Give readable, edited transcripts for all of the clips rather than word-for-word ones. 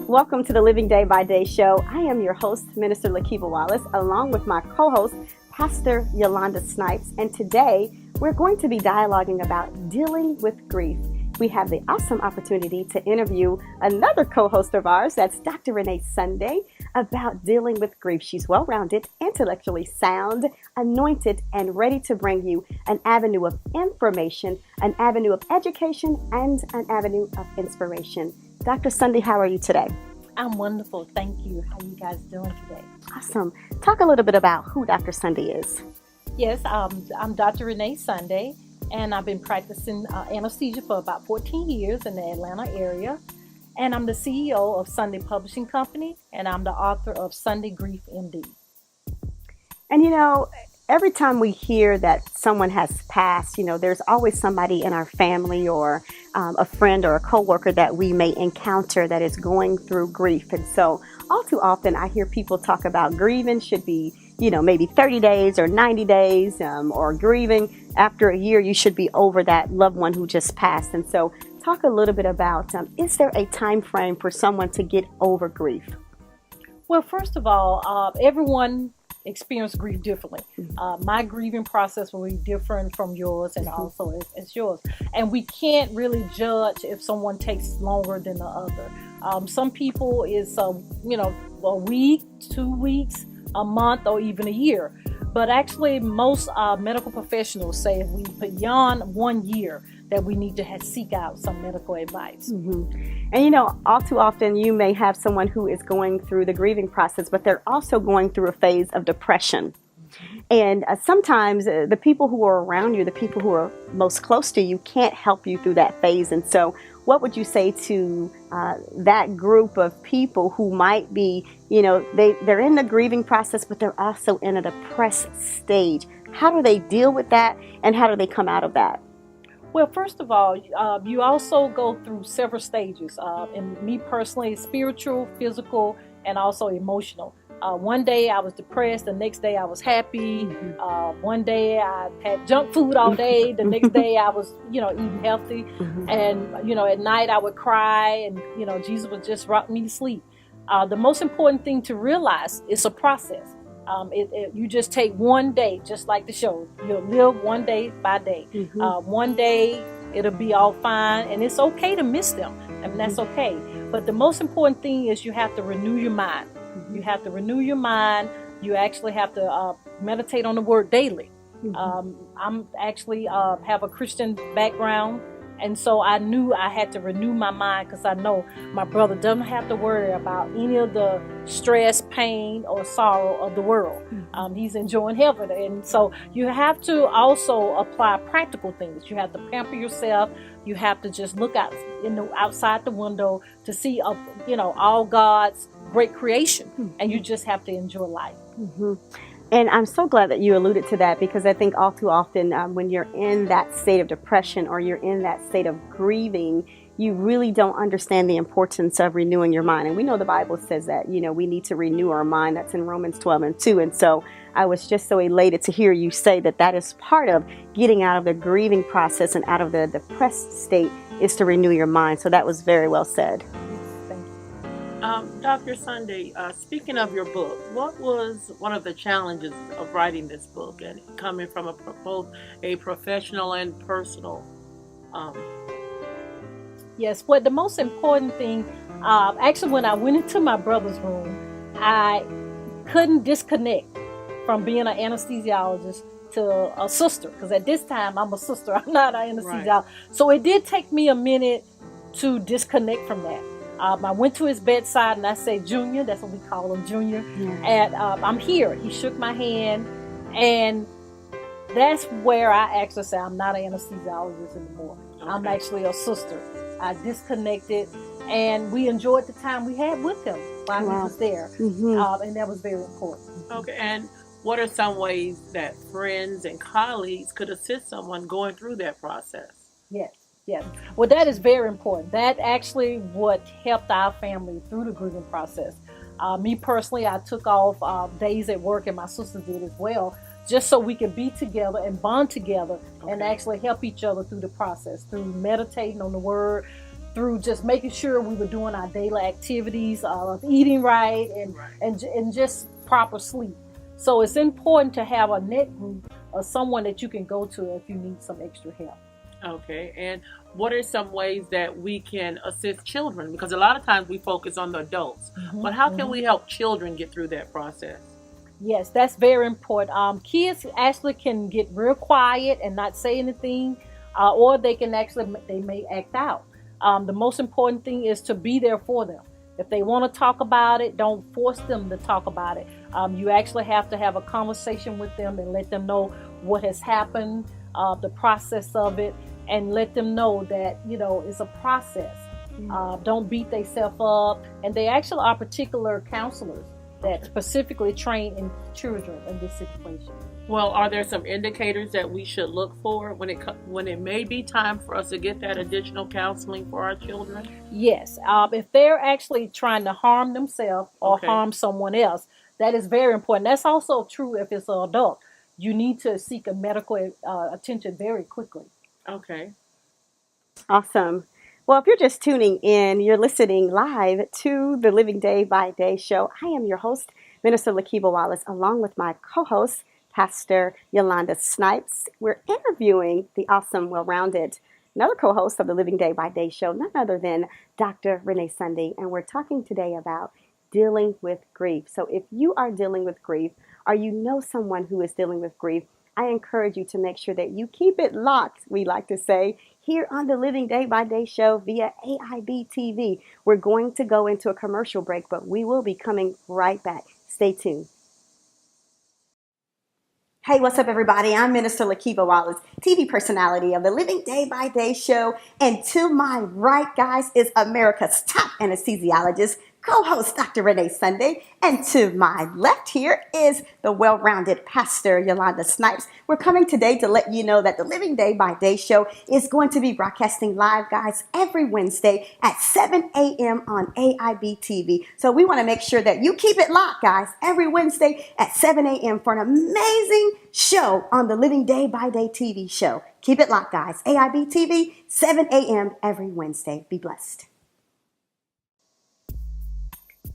Welcome to the Living Day by Day show. I am your host, Minister Lakiba Wallace, along with my co-host, Pastor Yolanda Snipes. And today, we're going to be dialoguing about dealing with grief. We have the awesome opportunity to interview another co-host of ours, that's Dr. Renee Sunday, about dealing with grief. She's well-rounded, intellectually sound, anointed, and ready to bring you an avenue of information, an avenue of education, and an avenue of inspiration. Dr. Sunday, how are you today? I'm wonderful. Thank you. How are you guys doing today? Awesome. Talk a little bit about who Dr. Sunday is. Yes, I'm Dr. Renee Sunday, and I've been practicing anesthesia for about 14 years in the Atlanta area. And I'm the CEO of Sunday Publishing Company, and I'm the author of Sunday Grief MD. And you know, every time we hear that someone has passed, you know, there's always somebody in our family or a friend or a coworker that we may encounter that is going through grief. And so all too often I hear people talk about grieving should be, you know, maybe 30 days or 90 days or grieving after a year, you should be over that loved one who just passed. And so talk a little bit about, is there a time frame for someone to get over grief? Well, first of all, everyone experience grief differently. My grieving process will be different from yours, and also it's yours. And we can't really judge if someone takes longer than the other. Some people is, a week, 2 weeks, a month, or even a year. But actually, most medical professionals say if we beyond 1 year, that we need to seek out some medical advice. And you know, all too often you may have someone who is going through the grieving process, but they're also going through a phase of depression. And sometimes the people who are around you, the people who are most close to you, can't help you through that phase. And so what would you say to that group of people who might be, you know, they're in the grieving process, but they're also in a depressed stage? How do they deal with that, and how do they come out of that? Well, first of all, you also go through several stages. And me personally, spiritual, physical, and also emotional. One day I was depressed. The next day I was happy. One day I had junk food all day. The next day I was, eating healthy. And, at night I would cry, and, Jesus would just rock me to sleep. The most important thing to realize is a process. You just take one day, just like the show. You'll live one day by day. One day it'll be all fine, and it's okay to miss them. I mean, that's okay. But the most important thing is you have to renew your mind. You have to renew your mind. You actually have to meditate on the word daily. I'm actually have a Christian background. And so I knew I had to renew my mind, because I know my brother doesn't have to worry about any of the stress, pain, or sorrow of the world. He's enjoying heaven. And so you have to also apply practical things. You have to pamper yourself. You have to just look out outside the window to see, all God's great creation. And you just have to enjoy life. And I'm so glad that you alluded to that, because I think all too often when you're in that state of depression or you're in that state of grieving, you really don't understand the importance of renewing your mind. And we know the Bible says that, we need to renew our mind. That's in Romans 12:2. And so I was just so elated to hear you say that is part of getting out of the grieving process and out of the depressed state, is to renew your mind. So that was very well said. Dr. Sunday, speaking of your book, what was one of the challenges of writing this book, and coming from both a professional and personal? Yes, well, the most important thing, actually, when I went into my brother's room, I couldn't disconnect from being an anesthesiologist to a sister, because at this time I'm a sister, I'm not an anesthesiologist. Right. So it did take me a minute to disconnect from that. I went to his bedside and I said, Junior, that's what we call him, Junior. And I'm here. He shook my hand, and that's where I actually say I'm not an anesthesiologist anymore. Okay. I'm actually a sister. I disconnected, and we enjoyed the time we had with him while he was there. And that was very important. Okay, and what are some ways that friends and colleagues could assist someone going through that process? Yes. Well, that is very important. That actually what helped our family through the grieving process. Me personally, I took off days at work, and my sister did as well, just so we could be together and bond together and actually help each other through the process, through meditating on the word, through just making sure we were doing our daily activities of eating right and just proper sleep. So it's important to have a net group or someone that you can go to if you need some extra help. Okay, and what are some ways that we can assist children? Because a lot of times we focus on the adults, but how can we help children get through that process? Yes, that's very important. Kids actually can get real quiet and not say anything, or they may act out. The most important thing is to be there for them. If they want to talk about it, don't force them to talk about it. You actually have to have a conversation with them and let them know what has happened, the process of it, and let them know that, it's a process. Don't beat themselves up. And they actually are particular counselors that specifically train in children in this situation. Well, are there some indicators that we should look for when it may be time for us to get that additional counseling for our children? Yes. If they're actually trying to harm themselves or harm someone else, that is very important. That's also true if it's an adult. You need to seek a medical attention very quickly. Okay. Awesome. Well, if you're just tuning in, you're listening live to the Living Day by Day show. I am your host, Minister Lakiba Wallace, along with my co-host, Pastor Yolanda Snipes. We're interviewing the awesome, well-rounded, another co-host of the Living Day by Day show, none other than Dr. Renee Sunday, and we're talking today about dealing with grief. So if you are dealing with grief, or you know someone who is dealing with grief, I encourage you to make sure that you keep it locked, we like to say, here on the Living Day by Day show via AIB TV. We're going to go into a commercial break, but we will be coming right back. Stay tuned. Hey, what's up, everybody? I'm Minister Lakiba Wallace, TV personality of the Living Day by Day show. And to my right, guys, is America's top anesthesiologist, co-host Dr. Renee Sunday. And to my left here is the well-rounded Pastor Yolanda Snipes. We're coming today to let you know that the Living Day by Day show is going to be broadcasting live, guys, every Wednesday at 7 a.m. on AIB TV. So we want to make sure that you keep it locked, guys, every Wednesday at 7 a.m. for an amazing show on the Living Day by Day TV show. Keep it locked, guys. AIB TV, 7 a.m. every Wednesday. Be blessed.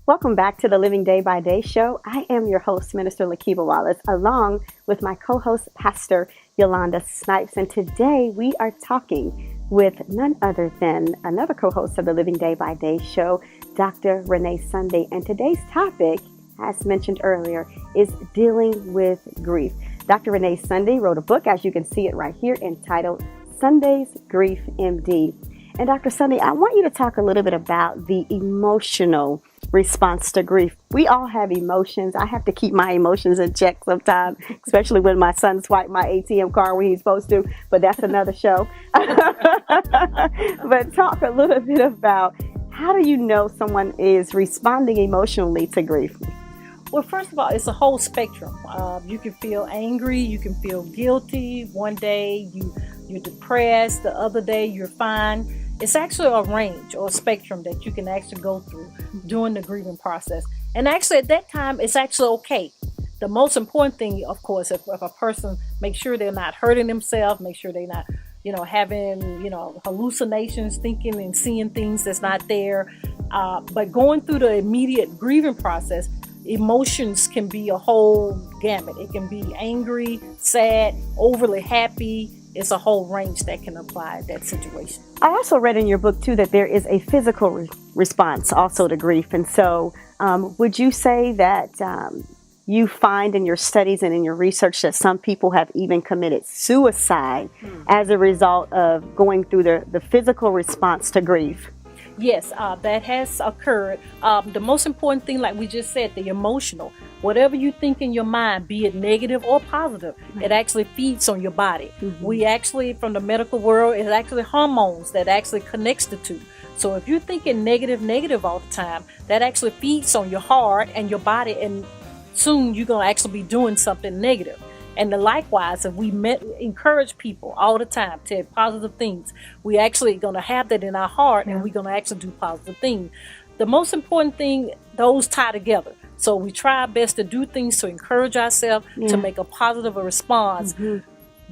Welcome back to the Living Day by Day show. I am your host, Minister Lakiba Wallace, along with my co-host, Pastor Yolanda Snipes. And today we are talking with none other than another co-host of the Living Day by Day show, Dr. Renee Sunday. And today's topic, as mentioned earlier, is dealing with grief. Dr. Renee Sunday wrote a book, as you can see it right here, entitled Sunday's Grief MD. And Dr. Sunday, I want you to talk a little bit about the emotional response to grief. We all have emotions. I have to keep my emotions in check sometimes, especially when my son swiped my ATM card when he's supposed to, but that's another show. But talk a little bit about how do you know someone is responding emotionally to grief? Well, first of all, it's a whole spectrum. You can feel angry, you can feel guilty. One day you're depressed, the other day you're fine. It's actually a range or a spectrum that you can actually go through during the grieving process. And actually at that time, it's actually okay. The most important thing, of course, if a person makes sure they're not hurting themselves, make sure they're not, having, hallucinations, thinking and seeing things that's not there. But going through the immediate grieving process, emotions can be a whole gamut. It can be angry, sad, overly happy. It's a whole range that can apply in that situation. I also read in your book, too, that there is a physical response also to grief. And so would you say that you find in your studies and in your research that some people have even committed suicide as a result of going through the physical response to grief? Yes, that has occurred. The most important thing, like we just said, the emotional. Whatever you think in your mind, be it negative or positive, it actually feeds on your body. We actually, from the medical world, it's actually hormones that actually connects the two. So if you're thinking negative all the time, that actually feeds on your heart and your body, and soon you're going to actually be doing something negative. And likewise, if we encourage people all the time to positive things, we actually going to have that in our heart, and we're going to actually do positive things. The most important thing, those tie together. So we try our best to do things to encourage ourselves to make a positive response,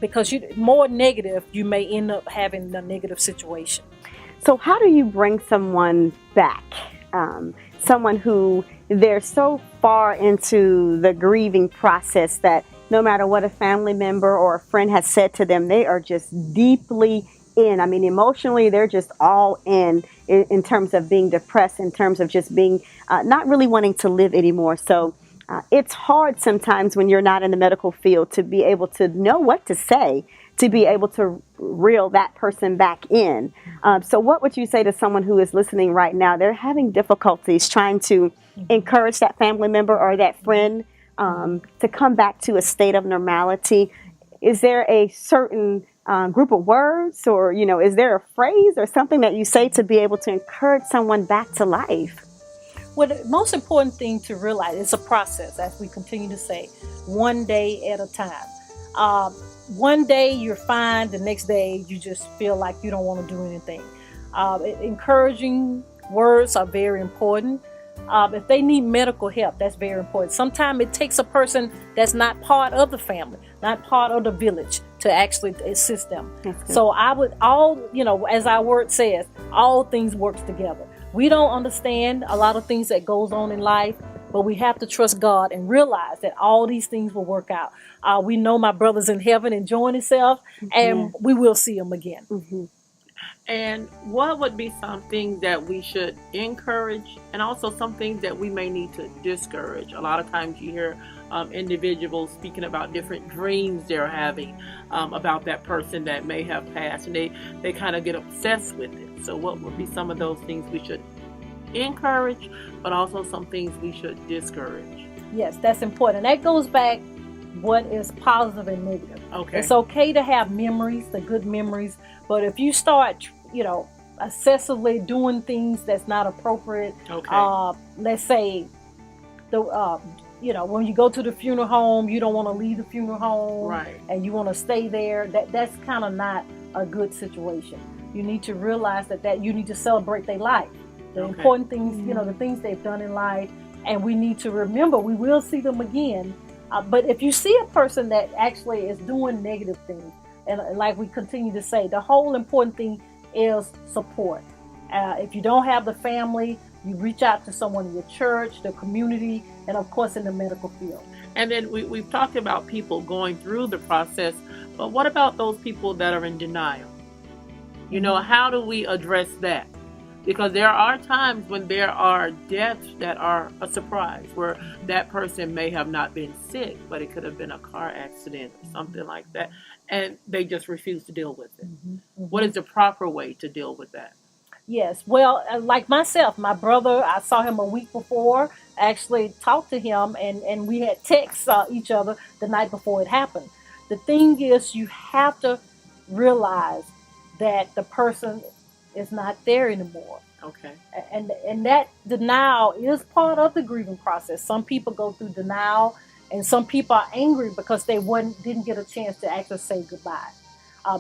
because more negative, you may end up having a negative situation. So how do you bring someone back? Someone who they're so far into the grieving process that no matter what a family member or a friend has said to them, they are just deeply in. I mean, emotionally, they're just all in terms of being depressed, in terms of just being not really wanting to live anymore. So it's hard sometimes when you're not in the medical field to be able to know what to say, to be able to reel that person back in. So what would you say to someone who is listening right now? They're having difficulties trying to encourage that family member or that friend to come back to a state of normality. Is there a certain group of words, or, is there a phrase or something that you say to be able to encourage someone back to life? Well, the most important thing to realize is a process, as we continue to say, one day at a time. One day you're fine, the next day you just feel like you don't want to do anything. Encouraging words are very important. If they need medical help, that's very important. Sometimes it takes a person that's not part of the family, not part of the village, to actually assist them. So I would as our word says, all things work together. We don't understand a lot of things that goes on in life, but we have to trust God and realize that all these things will work out. We know my brother's in heaven enjoying himself, and we will see him again. Mm-hmm. And what would be something that we should encourage, and also something that we may need to discourage? A lot of times you hear individuals speaking about different dreams they're having about that person that may have passed, and they kind of get obsessed with it. So what would be some of those things we should encourage, but also some things we should discourage? Yes, that's important. That goes back what is positive and negative. Okay. It's okay to have memories, the good memories, but if you start, excessively doing things that's not appropriate, let's say when you go to the funeral home, you don't want to leave the funeral home, right, and you want to stay there. That's kind of not a good situation. You need to realize that you need to celebrate their life, the important things, the things they've done in life, and we need to remember we will see them again. But if you see a person that actually is doing negative things, and like we continue to say, the whole important thing is support. If you don't have the family, you reach out to someone in your church, the community, and of course in the medical field. And then we've talked about people going through the process, but what about those people that are in denial? How do we address that? Because there are times when there are deaths that are a surprise, where that person may have not been sick, but it could have been a car accident or something like that, and they just refuse to deal with it. What is the proper way to deal with that? Yes, well, like myself, my brother, I saw him a week before, actually talked to him, and we had texts each other the night before it happened. The thing is, you have to realize that the person is not there anymore. Okay. And that denial is part of the grieving process. Some people go through denial, and some people are angry because they didn't get a chance to actually say goodbye.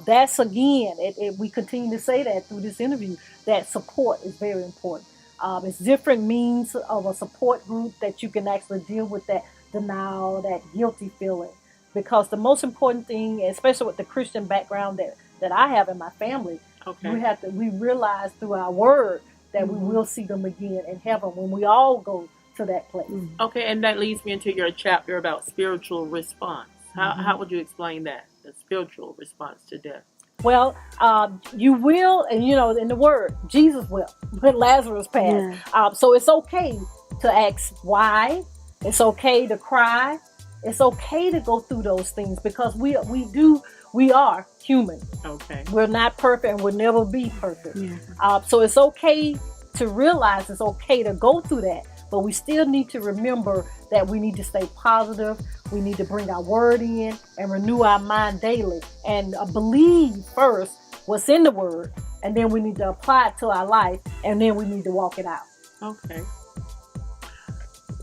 That's again, we continue to say that through this interview, that support is very important. It's different means of a support group that you can actually deal with that denial, that guilty feeling. Because the most important thing, especially with the Christian background that I have in my family, we realize through our word that we will see them again in heaven when we all go to that place. Okay, and that leads me into your chapter about spiritual response. How would you explain that, the spiritual response to death? Well, you will, and in the word, Jesus will, when Lazarus passed. So it's okay to ask why. It's okay to cry. It's okay to go through those things because we are human. Okay. We're not perfect and we'll never be perfect. So it's okay to realize it's okay to go through that, but we still need to remember that we need to stay positive. We need to bring our word in and renew our mind daily and believe first what's in the word, and then we need to apply it to our life, and then we need to walk it out. Okay.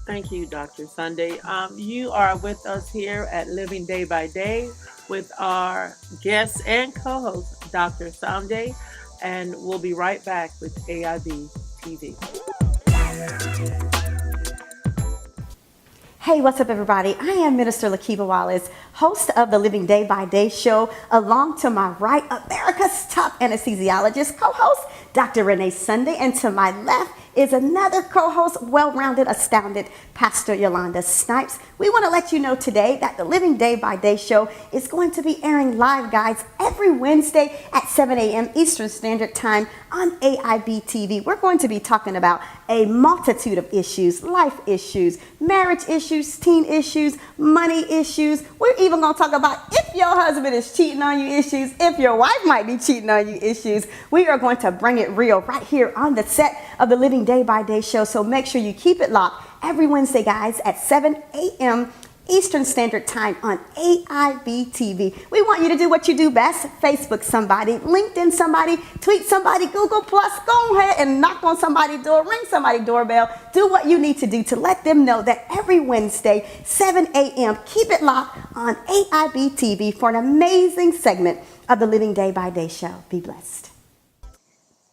Thank you, Dr. Sunday. You are with us here at Living Day by Day with our guest and co-host, Dr. Sunday, and we'll be right back with AIB TV. Hey, what's up, everybody? I am Minister Lakiba Wallace, host of the Living Day by Day show. Along to my right, America's top anesthesiologist, co-host, Dr. Renee Sunday. And to my left is another co-host, well-rounded, astounded, Pastor Yolanda Snipes. We want to let you know today that the Living Day by Day show is going to be airing live, guys, every Wednesday at 7 a.m. Eastern Standard Time on AIB TV. We're going to be talking about a multitude of issues, life issues, marriage issues, teen issues, money issues. We're even going to talk about if your husband is cheating on you issues, if your wife might be cheating on you issues. We are going to bring it real right here on the set of the Living Day by Day show. So make sure you keep it locked every Wednesday, guys, at 7 a.m. Eastern Standard Time on AIB TV. We want you to do what you do best. Facebook somebody, LinkedIn somebody, tweet somebody, Google Plus. Go ahead and knock on somebody's door, ring somebody's doorbell. Do what you need to do to let them know that every Wednesday, 7 a.m., keep it locked on AIB TV for an amazing segment of the Living Day by Day show. Be blessed.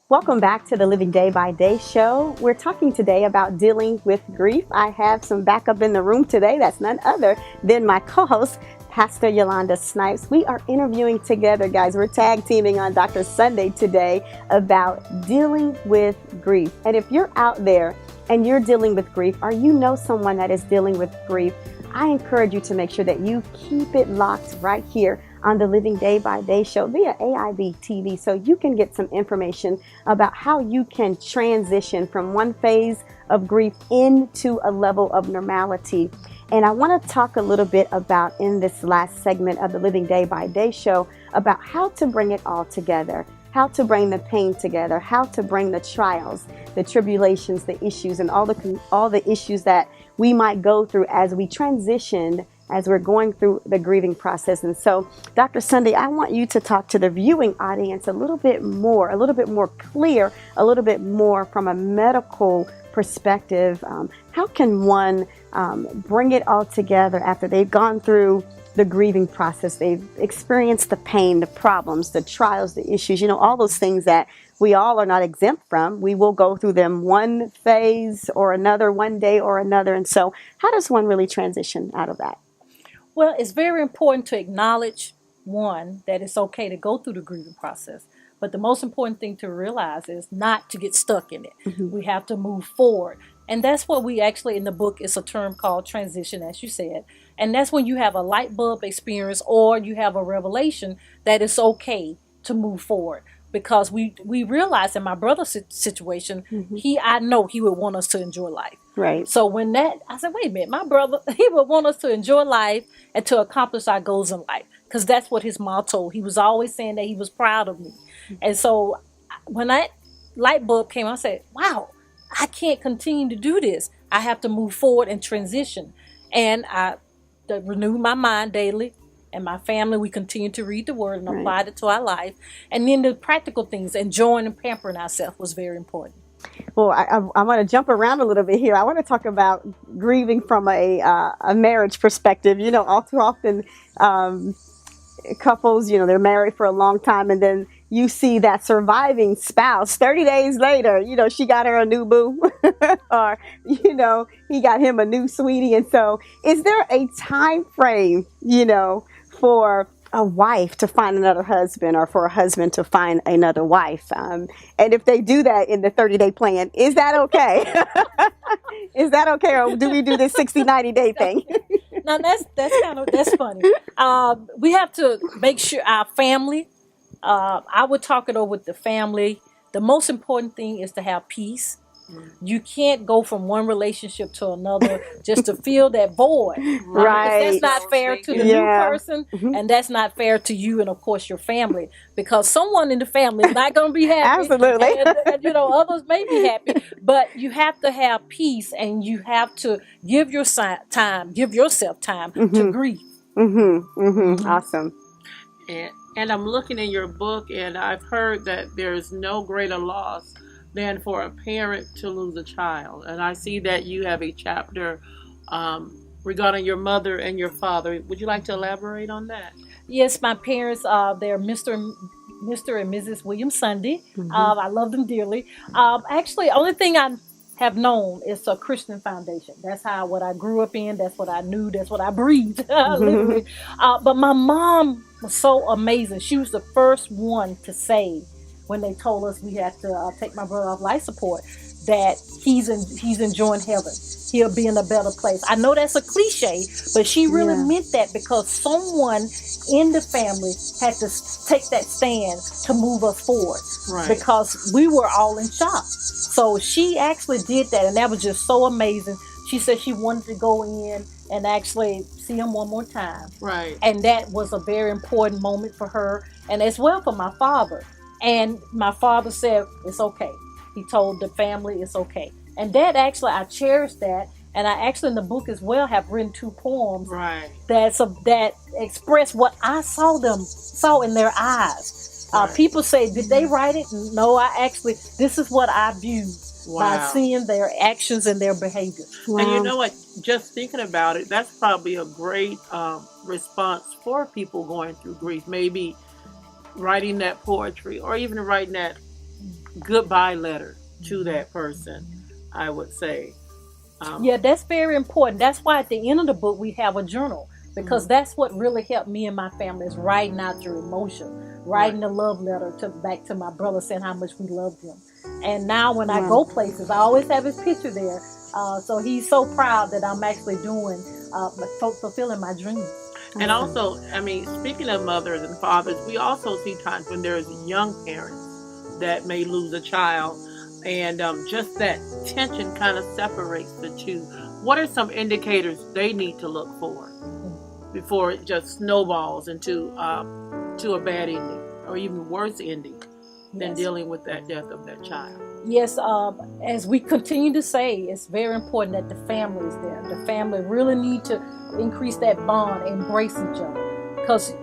Welcome back to the Living Day by Day show. We're talking today about dealing with grief. I have some backup in the room today. That's none other than my co-host, Pastor Yolanda Snipes. We are interviewing together, guys. We're tag teaming on Dr. Sunday today about dealing with grief. And if you're out there and you're dealing with grief, or you know someone that is dealing with grief, I encourage you to make sure that you keep it locked right here on the Living Day by Day show via AIB TV, so you can get some information about how you can transition from one phase of grief into a level of normality. And I want to talk a little bit about, in this last segment of the Living Day by Day show, about how to bring it all together, how to bring the pain together, how to bring the trials, the tribulations, the issues, and all the issues that we might go through as we transition, as we're going through the grieving process. And so, Dr. Sunday, I want you to talk to the viewing audience a little bit more clear, a little bit more from a medical perspective. How can one bring it all together after they've gone through the grieving process? They've experienced the pain, the problems, the trials, the issues, all those things that we all are not exempt from. We will go through them one phase or another, one day or another. And so how does one really transition out of that? Well, it's very important to acknowledge, one, that it's okay to go through the grieving process. But the most important thing to realize is not to get stuck in it. Mm-hmm. We have to move forward. And that's what we actually, in the book, it's a term called transition, as you said. And that's when you have a light bulb experience or you have a revelation that it's okay to move forward. Because we realized in my brother's situation, mm-hmm. I know he would want us to enjoy life. Right. So I said, wait a minute, my brother, he would want us to enjoy life and to accomplish our goals in life. Because that's what his motto. He was always saying that he was proud of me. Mm-hmm. And so when that light bulb came, I said, wow, I can't continue to do this. I have to move forward and transition. And I renewed my mind daily. And my family, we continue to read the word and apply it to our life. And then the practical things, enjoying and pampering ourselves, was very important. Well, I want to jump around a little bit here. I want to talk about grieving from a marriage perspective. All too often, couples, they're married for a long time, and then you see that surviving spouse 30 days later, she got her a new boo or, he got him a new sweetie. And so is there a time frame, for a wife to find another husband or for a husband to find another wife? And if they do that in the 30-day plan, is that okay? Is that okay? Or do we do this 60, 90-day thing? Now, that's funny. We have to make sure our family, I would talk it over with the family. The most important thing is to have peace. You can't go from one relationship to another just to fill that void. Right. That's not fair to the new person, and that's not fair to you and, of course, your family, because someone in the family is not going to be happy. Absolutely. And others may be happy, but you have to have peace, and you have to give yourself time to grieve. Mm-hmm. Mm-hmm. Awesome. And I'm looking in your book, and I've heard that there's no greater loss than for a parent to lose a child. And I see that you have a chapter regarding your mother and your father. Would you like to elaborate on that? Yes, my parents, they're Mr. and Mrs. William Sunday. Mm-hmm. I love them dearly. Actually, only thing I have known it's a Christian foundation. That's what I grew up in. That's what I knew. That's what I breathed, literally. But my mom was so amazing. She was the first one to say, when they told us we had to take my brother off life support, that he's enjoying heaven. He'll be in a better place. I know that's a cliche, but she really meant that, because someone in the family had to take that stand to move us forward, because we were all in shock. So she actually did that, and that was just so amazing. She said she wanted to go in and actually see him one more time. Right. And that was a very important moment for her, and as well for my father. And my father said, it's okay. He told the family it's okay. And that actually, I cherish that. And I actually, in the book as well, have written 2 poems that express what I saw in their eyes. People say, did they write it? No, this is what I viewed by seeing their actions and their behavior. Wow. And you know what? Just thinking about it, that's probably a great response for people going through grief. Maybe writing that poetry, or even writing that goodbye letter to that person, I would say. Yeah, that's very important. That's why at the end of the book we have a journal, because that's what really helped me and my family, is writing out your emotion, writing a love letter back to my brother, saying how much we loved him. And now when I go places, I always have his picture there. So he's so proud that I'm actually doing, fulfilling my dreams. And also, I mean, speaking of mothers and fathers, we also see times when there's young parents that may lose a child, and just that tension kind of separates the two. What are some indicators they need to look for before it just snowballs into to a bad ending, or even worse ending than dealing with that death of that child? Yes, as we continue to say, it's very important that the family is there. The family really need to increase that bond, embrace each other. Because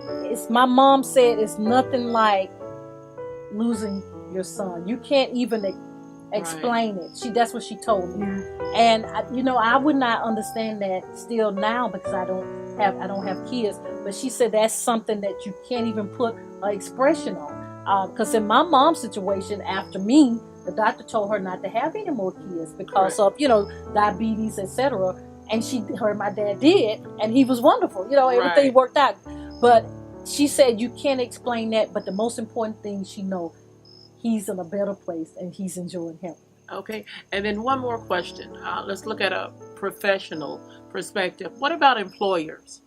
my mom said, it's nothing like losing your son. You can't even explain it. That's what she told me. And I would not understand that still now, because I don't have kids. But she said that's something that you can't even put an expression on. Because in my mom's situation, after me, the doctor told her not to have any more kids because of diabetes, etc. And my dad did, and he was wonderful. Everything worked out. But she said you can't explain that. But the most important thing she knows, he's in a better place and he's enjoying heaven. Okay. And then one more question. Let's look at a professional perspective. What about employers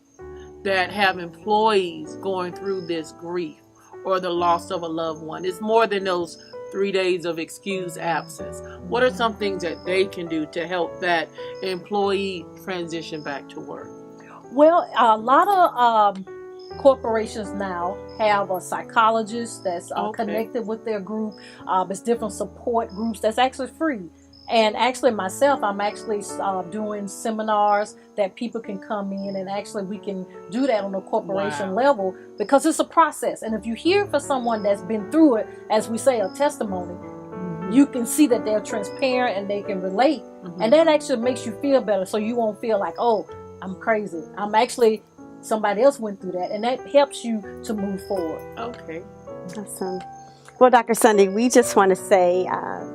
that have employees going through this grief or the loss of a loved one? It's more than those 3 days of excused absence. What are some things that they can do to help that employee transition back to work? Well, a lot of corporations now have a psychologist that's connected with their group. It's different support groups that's actually free. And actually myself, I'm actually doing seminars that people can come in, and actually we can do that on a corporation level, because it's a process. And if you hear from someone that's been through it, as we say, a testimony, you can see that they're transparent and they can relate. And that actually makes you feel better, so you won't feel like, oh, I'm crazy. I'm actually, somebody else went through that, and that helps you to move forward. Okay. Awesome. Well, Dr. Sunday, we just want to say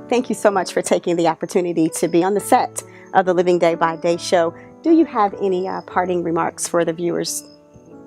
thank you so much for taking the opportunity to be on the set of the Living Day by Day show. Do you have any parting remarks for the viewers?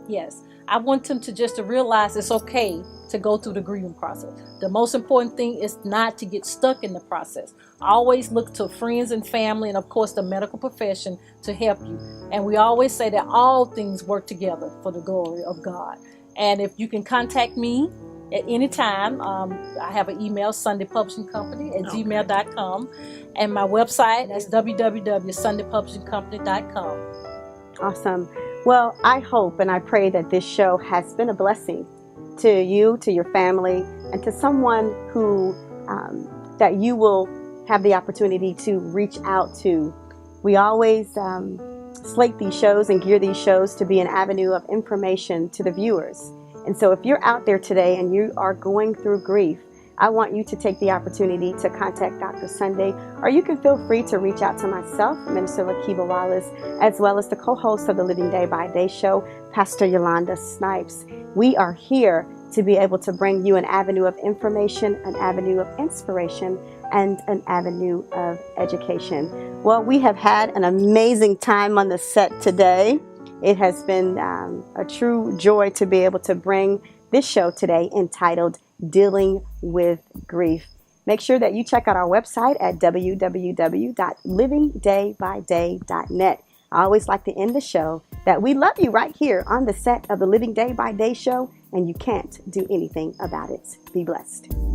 Yes. I want them to realize it's okay to go through the grieving process. The most important thing is not to get stuck in the process. Always look to friends and family, and of course the medical profession, to help you. And we always say that all things work together for the glory of God. And if you can contact me at any time, I have an email, sundaypublishingcompany@gmail.com, and my website is www.sundaypublishingcompany.com. Awesome. Well, I hope and I pray that this show has been a blessing to you, to your family, and to someone who that you will have the opportunity to reach out to. We always slate these shows and gear these shows to be an avenue of information to the viewers. And so if you're out there today and you are going through grief, I want you to take the opportunity to contact Dr. Sunday, or you can feel free to reach out to myself, Minister Lakiba Wallace, as well as the co-host of the Living Day by Day show, Pastor Yolanda Snipes. We are here to be able to bring you an avenue of information, an avenue of inspiration, and an avenue of education. Well, we have had an amazing time on the set today. It has been a true joy to be able to bring this show today entitled Dealing with Grief. Make sure that you check out our website at www.livingdaybyday.net. I always like to end the show that we love you right here on the set of the Living Day by Day show, and you can't do anything about it. Be blessed.